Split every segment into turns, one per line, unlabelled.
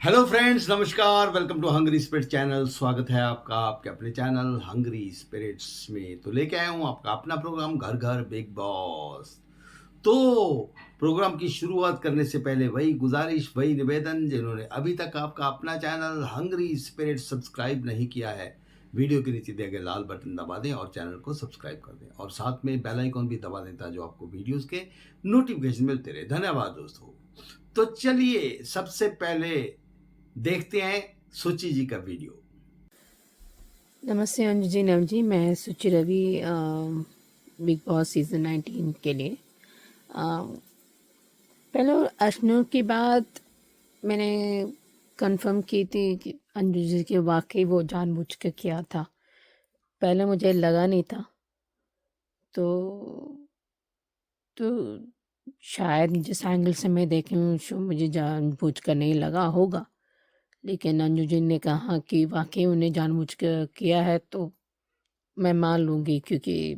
Hello friends, नमस्कार। Welcome to hungry spirit channel. स्वागत है आपका आपके अपने चैनल हंग्री स्पिरिट्स में। तो लेके आया हूँ आपका अपना प्रोग्राम घर घर बिग बॉस। तो प्रोग्राम की शुरुआत करने से पहले वही गुजारिश, वही निवेदन, जिन्होंने अभी तक आपका अपना चैनल हंग्री स्पिरिट सब्सक्राइब नहीं किया है, वीडियो के नीचे दिए गए लाल बटन दबा दें और चैनल को सब्सक्राइब कर दें और साथ में बेल आइकॉन भी दबा दें ताकि आपको वीडियोस के नोटिफिकेशन मिलते रहे। धन्यवाद दोस्तों। तो चलिए सबसे पहले देखते हैं सुचि जी का वीडियो।
नमस्ते अंजू जी, नव जी। मैं सुचि रवि बिग बॉस सीज़न 19 के लिए पहले अश्नूर की बात मैंने कंफर्म की थी कि अंजू जी के वाकई वो जानबूझ के किया था। पहले मुझे लगा नहीं था, तो तो शायद जिस एंगल से मैं देखी हूँ मुझे जानबूझ कर नहीं लगा होगा, लेकिन अंजू जी ने कहा कि वाकई उन्हें जानबूझ कर किया है, तो मैं मान लूँगी, क्योंकि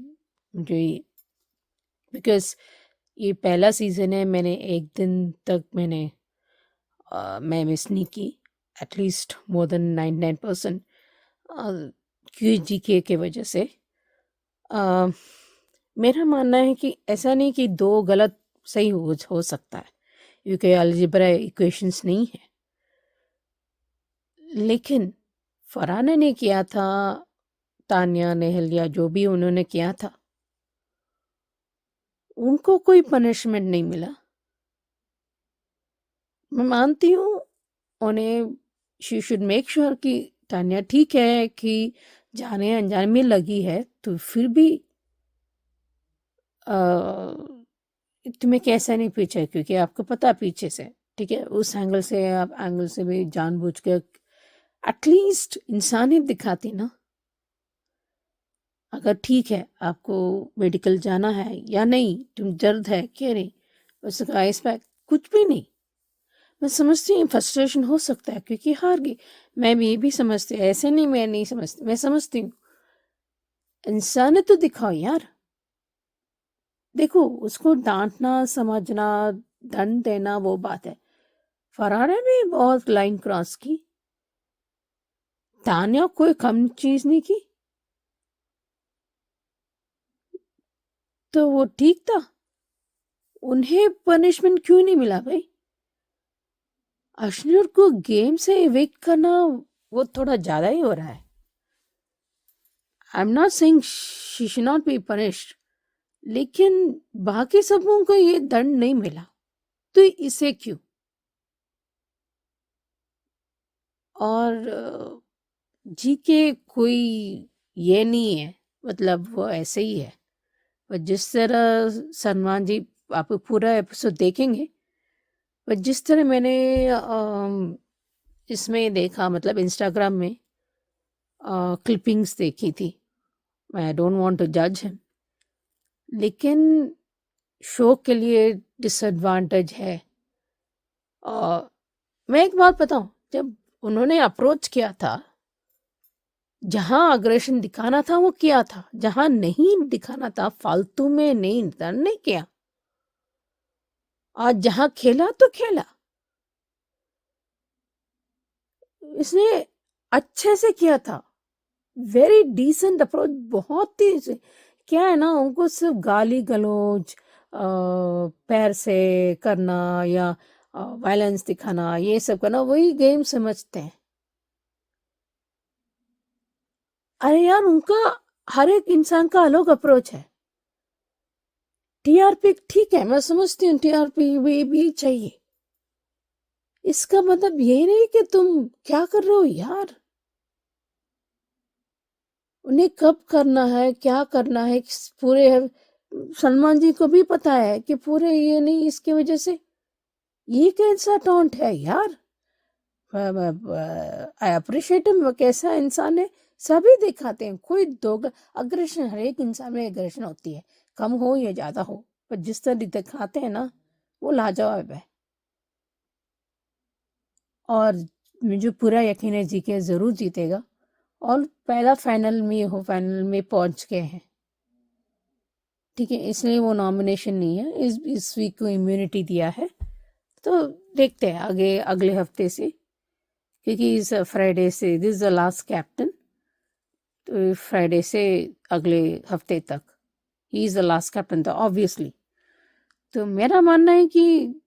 मुझे बिकॉज़ ये पहला सीज़न है। मैंने एक दिन तक मैं मिस नहीं की, एटलीस्ट मोर देन 99% क्यूजीके के वजह से। अ, मेरा मानना है कि ऐसा नहीं कि 2 गलत सही हो सकता है, क्योंकि अलजेब्रा इक्वेशंस नहीं है। लेकिन फरहाना ने किया था, तान्या, नेहल या जो भी उन्होंने किया था, उनको कोई पनिशमेंट नहीं मिला। मैं मानती हूँ उन्हें, शी शुड मेक श्योर कि तान्या ठीक है कि जाने अनजाने में लगी है, तो फिर भी तुम्हें कैसे नहीं पीछे, क्योंकि आपको पता पीछे से, ठीक है, उस एंगल से आप एंगल से भी जानबूझ के एटलीस्ट इंसानियत दिखाती ना। अगर ठीक है आपको मेडिकल जाना है या नहीं, तुम दर्द है क्या नहीं, उसका आइस पैक कुछ भी नहीं। मैं समझती हूँ फ्रस्ट्रेशन हो सकता है क्योंकि हार गई। मैं भी ये भी समझती हूँ, ऐसे नहीं मैं नहीं समझती, मैं समझती हूँ। इंसानियत तो दिखाओ यार। देखो, उसको डांटना, समझना, दंड देना वो बात है। फरहाना ने बहुत लाइन क्रॉस की, तान्या कोई कम चीज नहीं की, तो वो ठीक था। उन्हें पनिशमेंट क्यों नहीं मिला भाई? अश्नूर को गेम से इविक्ट करना वो थोड़ा ज्यादा ही हो रहा है। I am not saying she should not be punished, लेकिन बाकी सबों को ये दंड नहीं मिला, तो इसे क्यों? और जी के कोई ये नहीं है, मतलब वो ऐसे ही है। पर जिस तरह सलमान जी, आप पूरा एपिसोड देखेंगे, पर जिस तरह मैंने इसमें देखा, मतलब इंस्टाग्राम में क्लिपिंग्स देखी थी, आई डोंट वांट टू जज हिम, लेकिन शो के लिए डिसएडवांटेज है। मैं एक बात बताऊं, जब उन्होंने अप्रोच किया था, जहां अग्रेशन दिखाना था वो किया था, जहां नहीं दिखाना था फालतू में नहीं किया, और जहां खेला तो खेला। इसने अच्छे से किया था, वेरी डिसेंट अप्रोच। बहुत ही क्या है ना, उनको सिर्फ गाली गलौज पैर से करना या वायलेंस दिखाना, ये सब करना, वही गेम समझते हैं। अरे यार, उनका हर एक इंसान का अलग अप्रोच है। टीआरपी ठीक है, मैं समझती हूँ टीआरपी भी चाहिए। इसका मतलब ये नहीं कि तुम क्या कर रहे हो यार। उन्हें कब करना है, क्या करना है, पूरे सलमान जी को भी पता है कि पूरे ये नहीं, इसकी वजह से ये कैसा टॉन्ट है यार। आई अप्रिशिएट हिम, वो कैसा इंसान है। सभी दिखाते हैं, कोई दो अग्रेशन, हर एक इंसान में अग्रेशन होती है, कम हो या ज्यादा हो, पर जिस तरह दिखाते हैं ना, वो लाजवाब है। और मुझे पूरा यकीन है जीके जरूर जीतेगा, और पहला फाइनल में पहुंच गए हैं, ठीक है, इसलिए वो नॉमिनेशन नहीं है। इस वीक को इम्यूनिटी दिया है, तो देखते हैं आगे अगले हफ्ते से क्योंकि इस फ्राइडे से this is the last captain, तो फ्राइडे से अगले हफ्ते तक he is the last captain, तो ऑब्वियसली तो मेरा मानना है कि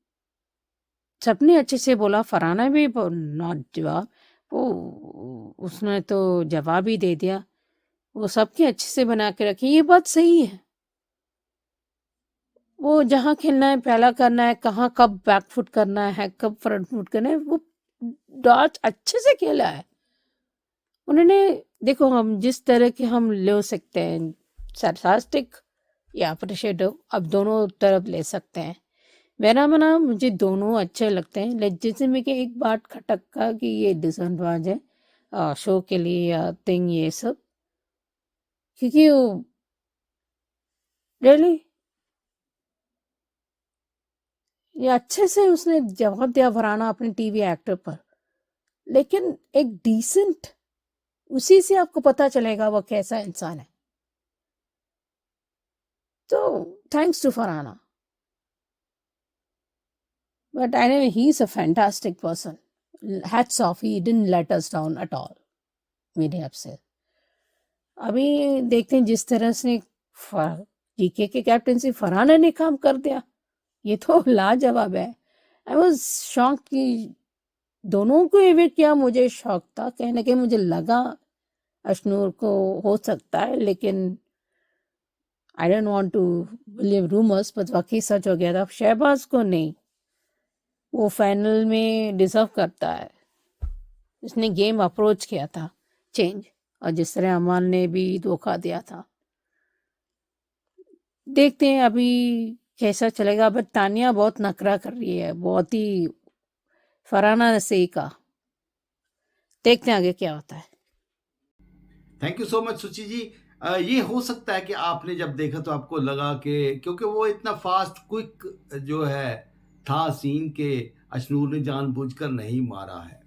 सबने अच्छे से बोला, फरहाना भी नॉट जवाब, वो उसने तो जवाब ही दे दिया, वो सबके अच्छे से बना के रखे, ये बात सही है। वो जहाँ खेलना है पहला करना है, कहाँ कब बैकफुट करना है, कब फ्रंट फुट करना है, वो डॉट अच्छे से खेला है उन्होंने। देखो, हम जिस तरह के हम ले सकते हैं, सरकास्टिक या अप्रिशिएटिव, अब दोनों तरफ ले सकते हैं। मेरा माना मुझे दोनों अच्छे लगते हैं। जैसे में कि एक बात खटक का कि ये डिसएडवांटेज है शो के लिए या थिंग ये सब, क्योंकि वो रियली ये अच्छे से उसने जवाब दिया फरहाना अपने टीवी एक्टर पर, लेकिन एक डिसेंट, उसी से आपको पता चलेगा वो कैसा इंसान है। तो thanks to Farhana, but I know he is a fantastic person, hats off, he didn't let us down at all मेरे अब से। अभी देखते हैं जिस तरह से जीके के कैप्टनसी फरहाना ने काम कर दिया, ये तो लाजवाब है। आई वाज शॉक कि दोनों को एविट किया, मुझे शौक था, कहीं ना कहीं मुझे लगा अशनूर को हो सकता है, लेकिन I don't want to believe rumours, पर वाकई सच हो गया था। शहबाज को नहीं, वो फाइनल में डिजर्व करता है, उसने गेम अप्रोच किया था चेंज, और जिस तरह अमान ने भी धोखा दिया था। देखते हैं अभी कैसा चलेगा, बट तानिया बहुत नखरा कर रही है, बहुत ही फरहाना ने सही कहा। देखते हैं आगे क्या होता है।
थैंक यू सो मच सुचि जी। ये हो सकता है कि आपने जब देखा तो आपको लगा कि क्योंकि वो इतना फास्ट क्विक जो है था सीन के अशनूर ने जानबूझकर नहीं मारा है।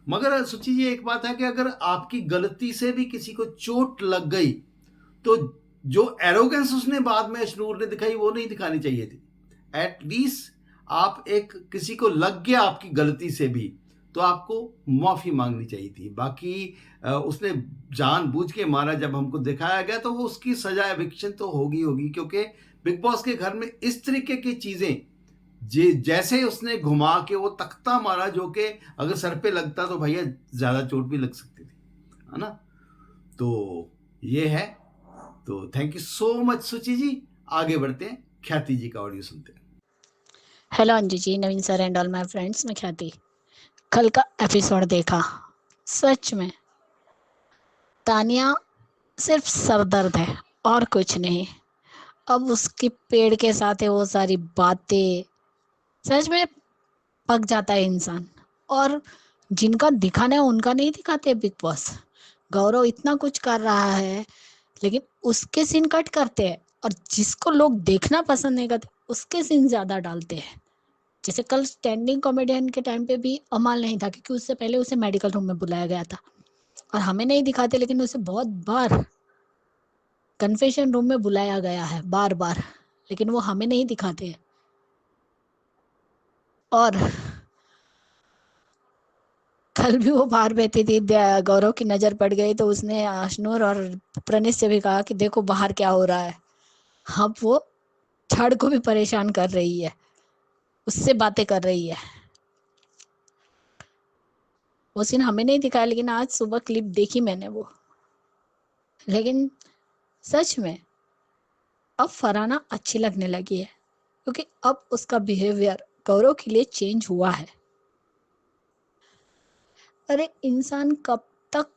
मगर सुचि जी एक बात है कि अगर आपकी गलती से भी किसी को चोट लग गई तो जो एरोगेंस उसने बाद में अशनूर ने दिखाई वो नहीं दिखानी चाहिए थी। एटलीस्ट आप एक किसी को लग गया आपकी गलती से भी तो आपको माफ़ी मांगनी चाहिए थी। बाकी उसने जानबूझ के मारा जब हमको दिखाया गया तो वो उसकी सजा एविक्शन तो होगी होगी, क्योंकि बिग बॉस के घर में इस तरीके की चीज़ें जैसे उसने घुमा के वो तख्ता मारा जो कि अगर सर पे लगता तो भैया ज़्यादा चोट भी लग सकती थी, है ना। तो ये है। तो थैंक यू सो मच सुचि जी। आगे बढ़ते हैं, ख्याति जी का ऑडियो सुनते हैं।
Hello Anju ji, Naveen sir and all my friends, मैं ख्याति। कल का एपिसोड देखा, सच में तानिया सिर्फ सरदर्द है और कुछ नहीं। अब उसकी पेड़ के साथ है वो सारी बातें, सच में पक जाता है इंसान। और जिनका दिखाना है उनका नहीं दिखाते बिग बॉस। गौरव इतना कुछ कर रहा है लेकिन उसके सीन कट करते हैं, और जिसको लोग देखना पसंद नहीं करते उसके सीन ज़्यादा डालते हैं। जैसे कल स्टैंडिंग कॉमेडियन के टाइम पे भी अमाल नहीं था, क्योंकि उससे पहले उसे मेडिकल रूम में बुलाया गया था और हमें नहीं दिखाते, लेकिन उसे बहुत बार कन्फेशन रूम में बुलाया गया है, बार बार, लेकिन वो हमें नहीं दिखाते। और कल भी वो बाहर बैठी थी, गौरव की नज़र पड़ गई तो उसने अशनूर और प्रणीत से भी कहा कि देखो बाहर क्या हो रहा है। अब वो छड़ को भी परेशान कर रही है, उससे बातें कर रही है। वो सीन हमें नहीं दिखाया, लेकिन आज सुबह क्लिप देखी मैंने वो। लेकिन सच में अब फरहाना अच्छी लगने लगी है, क्योंकि अब उसका बिहेवियर गौरव के लिए चेंज हुआ है। अरे इंसान कब तक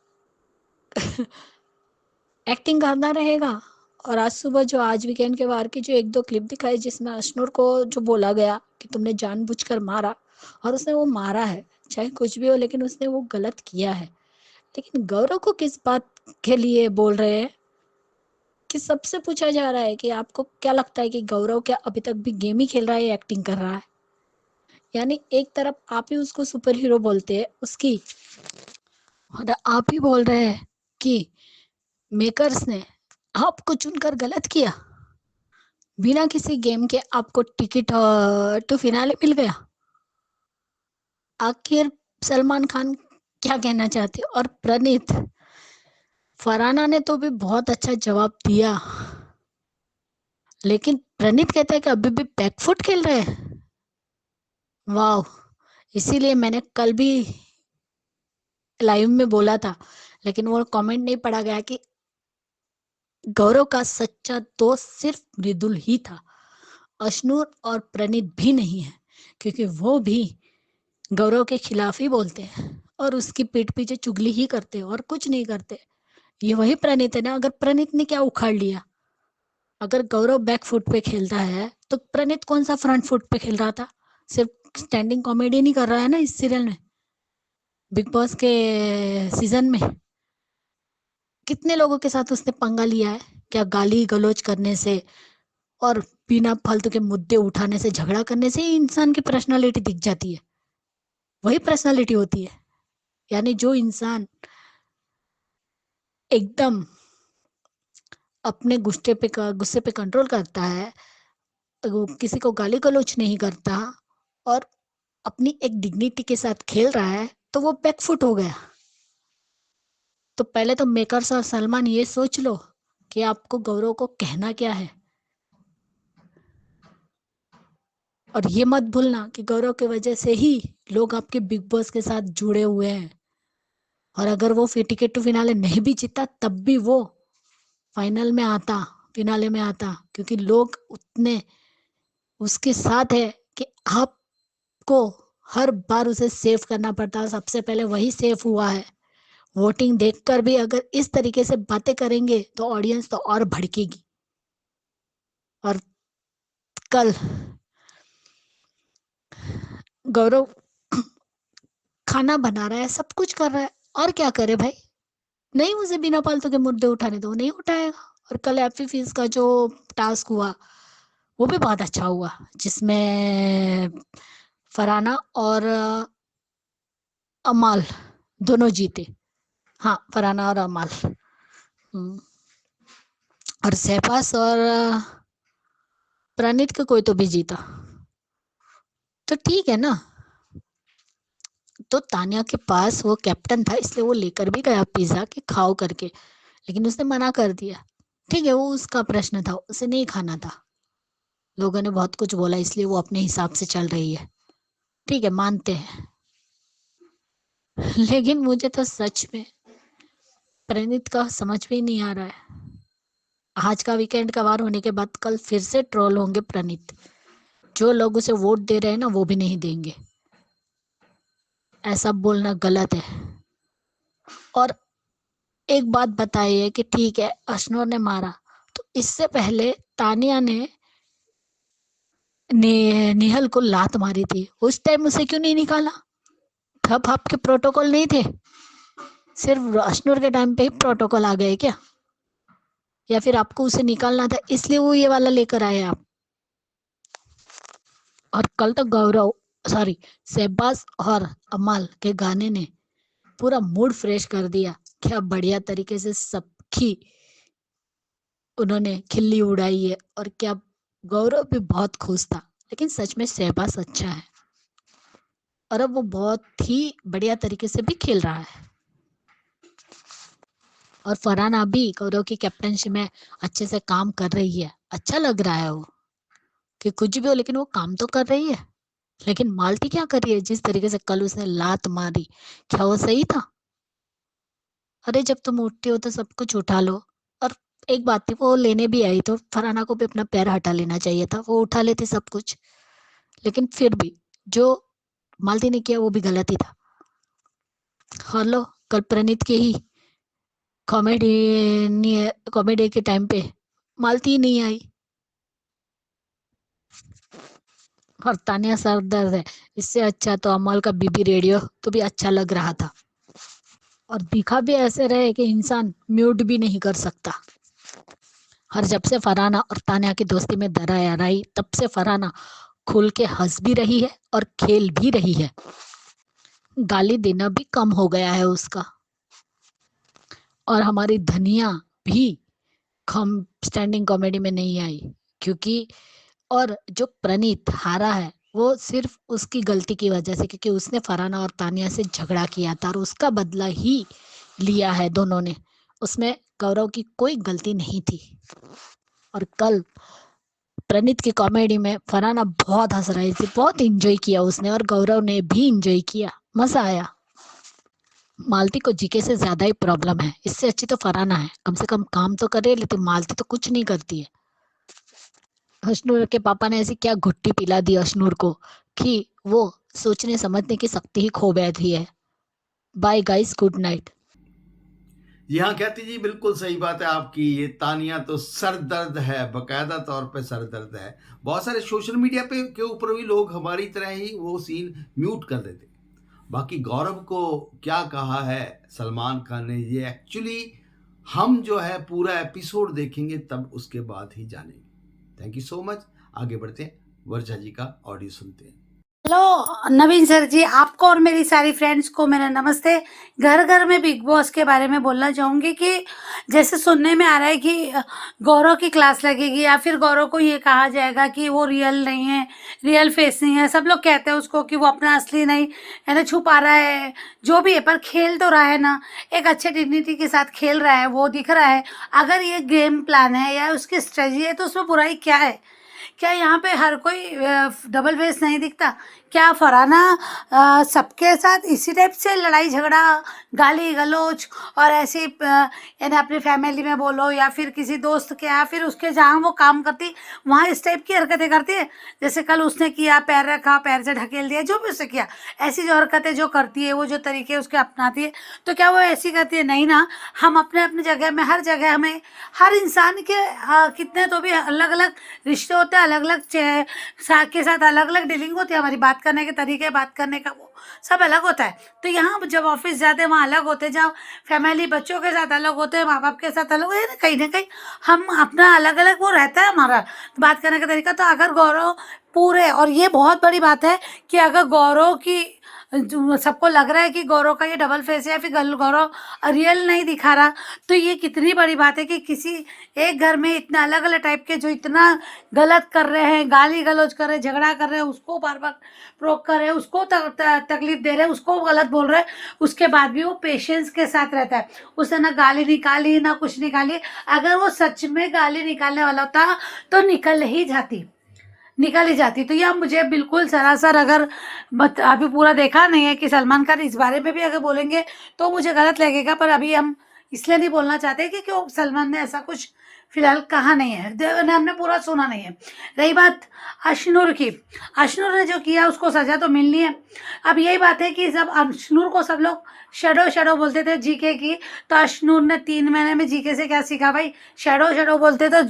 एक्टिंग करना रहेगा। और आज सुबह जो आज वीकेंड के वार की जो एक दो क्लिप दिखाई, जिसमें अशनूर को जो बोला गया कि तुमने जानबूझकर मारा, और उसने वो मारा है, चाहे कुछ भी हो, लेकिन उसने वो गलत किया है। लेकिन गौरव को किस बात के लिए बोल रहे हैं कि सबसे पूछा जा रहा है कि आपको क्या लगता है कि गौरव क्या अभी तक भी गेम ही खेल रहा है या एक्टिंग कर रहा है। यानी एक तरफ आप ही उसको सुपर हीरो बोलते हैं उसकी, और आप ही बोल रहे हैं कि मेकर्स ने आपको चुनकर गलत किया, बिना किसी गेम के आपको टिकट टू फिनाले मिल गया। आखिर सलमान खान क्या कहना चाहते हो? और प्रणीत, फरहाना ने तो भी बहुत अच्छा जवाब दिया, लेकिन प्रणीत कहता है कि अभी भी बैकफुट खेल रहे हैं। वाह, इसीलिए मैंने कल भी लाइव में बोला था, लेकिन वो कमेंट नहीं पढ़ा गया कि गौरव का सच्चा दोस्त सिर्फ मृदुल ही था, अशनूर और प्रणीत भी नहीं है, क्योंकि वो भी गौरव के खिलाफ ही बोलते हैं और उसकी पीठ पीछे चुगली ही करते हैं और कुछ नहीं करते। ये वही प्रणीत है ना। अगर प्रणीत ने क्या उखाड़ लिया? अगर गौरव बैक फुट पे खेलता है तो प्रणीत कौन सा फ्रंट फुट पे खेल रहा था? सिर्फ स्टैंडिंग कॉमेडी नहीं कर रहा है ना इस सीरियल में, बिग बॉस के सीजन में। कितने लोगों के साथ उसने पंगा लिया है? क्या गाली गलौज करने से और बिना फालतू के मुद्दे उठाने से, झगड़ा करने से ही इंसान की पर्सनालिटी दिख जाती है? वही पर्सनालिटी होती है। यानी जो इंसान एकदम अपने गुस्से पे कंट्रोल करता है, वो किसी को गाली गलौज नहीं करता और अपनी एक डिग्निटी के साथ खेल रहा है, तो वो बैकफुट हो गया। तो पहले तो मेकर्स और सलमान ये सोच लो कि आपको गौरव को कहना क्या है। और ये मत भूलना कि गौरव की वजह से ही लोग आपके बिग बॉस के साथ जुड़े हुए हैं। और अगर वो टिकट टू फिनाले नहीं भी जीता तब भी वो फाइनल में आता, फिनाले में आता, क्योंकि लोग उतने उसके साथ है कि आपको हर बार उसे सेव करना पड़ता है। सबसे पहले वही सेव हुआ है। वोटिंग देखकर भी अगर इस तरीके से बातें करेंगे तो ऑडियंस तो और भड़केगी। और कल गौरव खाना बना रहा है, सब कुछ कर रहा है, और क्या करे भाई? नहीं, मुझे बिना फालतू के मुद्दे उठाने दो, नहीं उठाएगा। और कल एफी फीस का जो टास्क हुआ वो भी बहुत अच्छा हुआ, जिसमें फरहाना और अमाल दोनों जीते। हाँ, फरहाना और अमाल। और सहपास और प्रणीत का कोई तो भी जीता, तो ठीक है ना। तो तानिया के पास वो कैप्टन था, इसलिए वो लेकर भी गया पिज्जा कि खाओ करके, लेकिन उसने मना कर दिया। ठीक है, वो उसका प्रश्न था, उसे नहीं खाना था। लोगों ने बहुत कुछ बोला, इसलिए वो अपने हिसाब से चल रही है। ठीक है, मानते हैं। लेकिन मुझे तो सच में प्रणीत का समझ में नहीं आ रहा है। आज का वीकेंड का वार होने के बाद कल फिर से ट्रोल होंगे प्रणीत। जो लोग उसे वोट दे रहे हैं ना, वो भी नहीं देंगे। ऐसा बोलना गलत है। और एक बात बताइए कि ठीक है, अशनोर ने मारा, तो इससे पहले तानिया ने निहल को लात मारी थी, उस टाइम उसे क्यों नहीं निकाला? तब आपके प्रोटोकॉल नहीं थे? सिर्फ अशनोर के टाइम पे ही प्रोटोकॉल आ गए क्या? या फिर आपको उसे निकालना था इसलिए वो ये वाला लेकर आए आप? और कल तो गौरव, सॉरी, शहबाज और अमाल के गाने ने पूरा मूड फ्रेश कर दिया। क्या बढ़िया तरीके से सबकी उन्होंने खिल्ली उड़ाई है। और क्या गौरव भी बहुत खुश था। लेकिन सच में शहबाज अच्छा है और अब वो बहुत ही बढ़िया तरीके से भी खेल रहा है। और फरहाना भी गौरव की कैप्टनशिप में अच्छे से काम कर रही है। अच्छा लग रहा है वो, कि कुछ भी हो लेकिन वो काम तो कर रही है। लेकिन मालती क्या कर रही है? जिस तरीके से कल उसने लात मारी, क्या वो सही था? अरे जब तुम उठते हो तो सब कुछ उठा लो। और एक बात थी, वो लेने भी आई तो फरहाना को भी अपना पैर हटा लेना चाहिए था, वो उठा लेती सब कुछ। लेकिन फिर भी जो मालती ने किया वो भी गलत ही था। और लो, कल प्रणीत के ही कॉमेडी कॉमेडी के टाइम पे मालती ही नहीं आई। और तानिया सर दर्द है, इससे अच्छा तो अमल का बीबी रेडियो तो भी अच्छा लग रहा था। और दिखा भी ऐसे रहे कि इंसान म्यूट भी नहीं कर सकता। और जब से फरहाना और तानिया की दोस्ती में दरार आई, तब से फरहाना खुल के हंस भी रही है और खेल भी रही है। गाली देना भी कम हो गया है उसका। और हमारी धनिया भी हम स्टैंडिंग कॉमेडी में नहीं आई, क्योंकि और जो प्रणीत हारा है वो सिर्फ उसकी गलती की वजह से, क्योंकि उसने फरहाना और तानिया से झगड़ा किया था और उसका बदला ही लिया है दोनों ने। उसमें गौरव की कोई गलती नहीं थी। और कल प्रणीत की कॉमेडी में फरहाना बहुत हंस रही थी, बहुत इंजॉय किया उसने और गौरव ने भी इंजॉय किया, मजा आया। मालती को जीके से ज्यादा ही प्रॉब्लम है, इससे अच्छी तो फरहाना है, कम से कम काम तो करे, लेकिन मालती तो कुछ नहीं करती है। अशनूर के पापा ने ऐसी क्या घुट्टी पिला दी अशनूर को कि वो सोचने समझने की शक्ति ही खो बैठी है। Bye guys, good night.
जी हाँ ख्याति जी, बिल्कुल सही बात है आपकी। ये तानिया तो सर दर्द है, बकायदा तौर पे सर दर्द है। बहुत सारे सोशल मीडिया पे के ऊपर भी लोग हमारी तरह ही वो सीन म्यूट कर देते। बाकी गौरव को क्या कहा है सलमान खान ने, ये एक्चुअली हम जो है पूरा एपिसोड देखेंगे तब उसके बाद ही जानेंगे। Thank you so much. आगे बढ़ते हैं, वर्षा जी का ऑडियो सुनते हैं।
हेलो नवीन सर जी, आपको और मेरी सारी फ्रेंड्स को मेरा नमस्ते। घर घर में बिग बॉस के बारे में बोलना चाहूँगी कि जैसे सुनने में आ रहा है कि गौरव की क्लास लगेगी या फिर गौरव को ये कहा जाएगा कि वो रियल नहीं है, रियल फेस नहीं है। सब लोग कहते हैं उसको कि वो अपना असली नहीं है ना, छुपा रहा है, जो भी है, पर खेल तो रहा है ना, एक अच्छे डिग्निटी के साथ खेल रहा है, वो दिख रहा है। अगर ये गेम प्लान है या उसकी स्ट्रेटजी है तो उसमें बुराई क्या है? क्या यहाँ पे हर कोई डबल फेस नहीं दिखता? क्या फरहाना सबके साथ इसी टाइप से लड़ाई झगड़ा, गाली गलौज और ऐसी यानी अपनी फैमिली में बोलो या फिर किसी दोस्त के या फिर उसके जहाँ वो काम करती वहाँ इस टाइप की हरकतें करती है? जैसे कल उसने किया, पैर रखा, पैर से ढकेल दिया, जो भी उसने किया, ऐसी जो हरकतें जो करती है, वो जो तरीके उसके अपनाती है, तो क्या वो ऐसी करती है? नहीं ना। हम अपने अपने जगह में, हर जगह हमें, हर इंसान के कितने तो भी अलग अलग रिश्ते होते हैं, अलग अलग के साथ अलग अलग डीलिंग होती है, हमारी बात करने के तरीके, बात करने का वो सब अलग होता है। तो यहाँ जब ऑफिस जाते हैं वहाँ अलग होते हैं, जब फैमिली बच्चों के साथ अलग होते हैं, माँ बाप के साथ अलग होते हैं, कहीं ना कहीं हम अपना अलग अलग वो रहता है हमारा बात करने का तरीका। तो अगर गौरव पूरे, और ये बहुत बड़ी बात है कि अगर गौरव की सबको लग रहा है कि गौरव का ये डबल फेस है या फिर गौरव रियल नहीं दिखा रहा, तो ये कितनी बड़ी बात है कि किसी एक घर में इतना अलग अलग टाइप के जो इतना गलत कर रहे हैं, गाली गलौज कर रहे हैं, झगड़ा कर रहे हैं, उसको बार बार प्रोक कर रहे हैं, उसको तकलीफ दे रहे हैं, उसको गलत बोल रहे हैं, उसके बाद भी वो पेशेंस के साथ रहता है। उसने ना गाली निकाली ना कुछ निकाली। अगर वो सच में गाली निकालने वाला होता तो निकल ही जाती। तो यह मुझे बिल्कुल सरासर, अगर अभी पूरा देखा नहीं है कि सलमान खान इस बारे में भी अगर बोलेंगे तो मुझे गलत लगेगा, पर अभी हम इसलिए नहीं बोलना चाहते कि क्यों सलमान ने ऐसा कुछ फिलहाल कहा नहीं है, हमने पूरा सुना नहीं है। रही बात अशनूर की, अशनूर ने जो किया उसको सजा तो मिलनी है। अब यही बात है कि जब अशनूर को सब लोग शैडो बोलते थे जीके की, तो अशनूर ने 3 महीने में जीके से क्या सीखा भाई? शैडो बोलते तो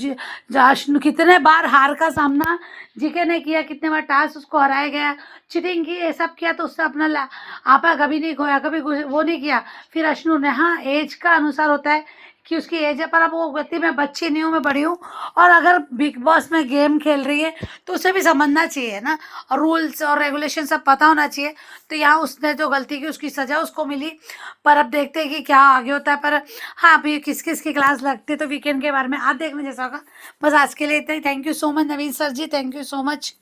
कितने बार हार का सामना जीके ने किया, कितने बार टास्क उसको हराया गया, चीटिंग की, ये सब किया, तो उससे अपना आपा कभी नहीं खोया, कभी वो नहीं किया। फिर अशनूर ने, हाँ एज का अनुसार होता है कि उसकी एज है, पर अब वो कहती मैं बच्ची नहीं हूँ, मैं बड़ी हूँ, और अगर बिग बॉस में गेम खेल रही है तो उसे भी समझना चाहिए ना, और रूल्स और रेगुलेशन सब पता होना चाहिए। तो यहाँ उसने जो गलती की उसकी सजा उसको मिली, पर अब देखते हैं कि क्या आगे होता है। पर हाँ, अभी किस किस की क्लास लगती है तो वीकेंड के बारे में आज देखने जैसा होगा। बस आज के लिए इतना ही। Thank you so much Naveen sir ji, thank you so much.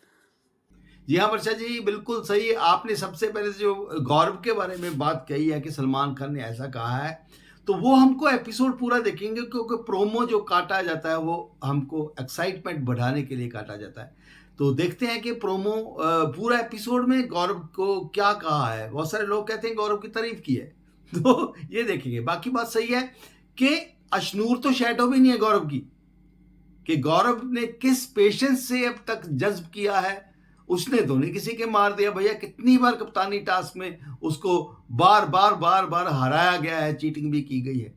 जी हाँ वर्षा जी, बिल्कुल सही। आपने सबसे पहले जो गौरव के बारे में बात कही है कि सलमान खान ने ऐसा कहा है, तो वो हमको एपिसोड पूरा देखेंगे, क्योंकि प्रोमो जो काटा जाता है वो हमको एक्साइटमेंट बढ़ाने के लिए काटा जाता है। तो देखते हैं कि प्रोमो पूरा एपिसोड में गौरव को क्या कहा है। बहुत सारे लोग कहते हैं गौरव की तारीफ की है, तो ये देखेंगे। बाकी बात सही है कि अशनूर तो शैडो भी नहीं है गौरव की, कि गौरव ने किस पेशेंस से अब तक जज्ब किया है। उसने तो नहीं किसी के मार दिया भैया, कितनी बार कप्तानी टास्क में उसको बार बार हराया गया है, चीटिंग भी की गई है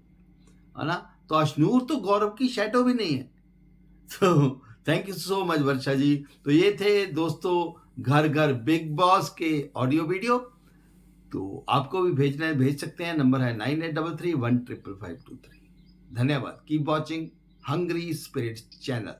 ना। तो अशनूर तो गौरव की शैडो भी नहीं है। तो थैंक यू सो मच वर्षा जी। तो ये थे दोस्तों घर घर बिग बॉस के ऑडियो वीडियो। तो आपको भी भेजना है, भेज सकते हैं। नंबर है 9833155523। धन्यवाद। Keep watching Hungry Spirits channel.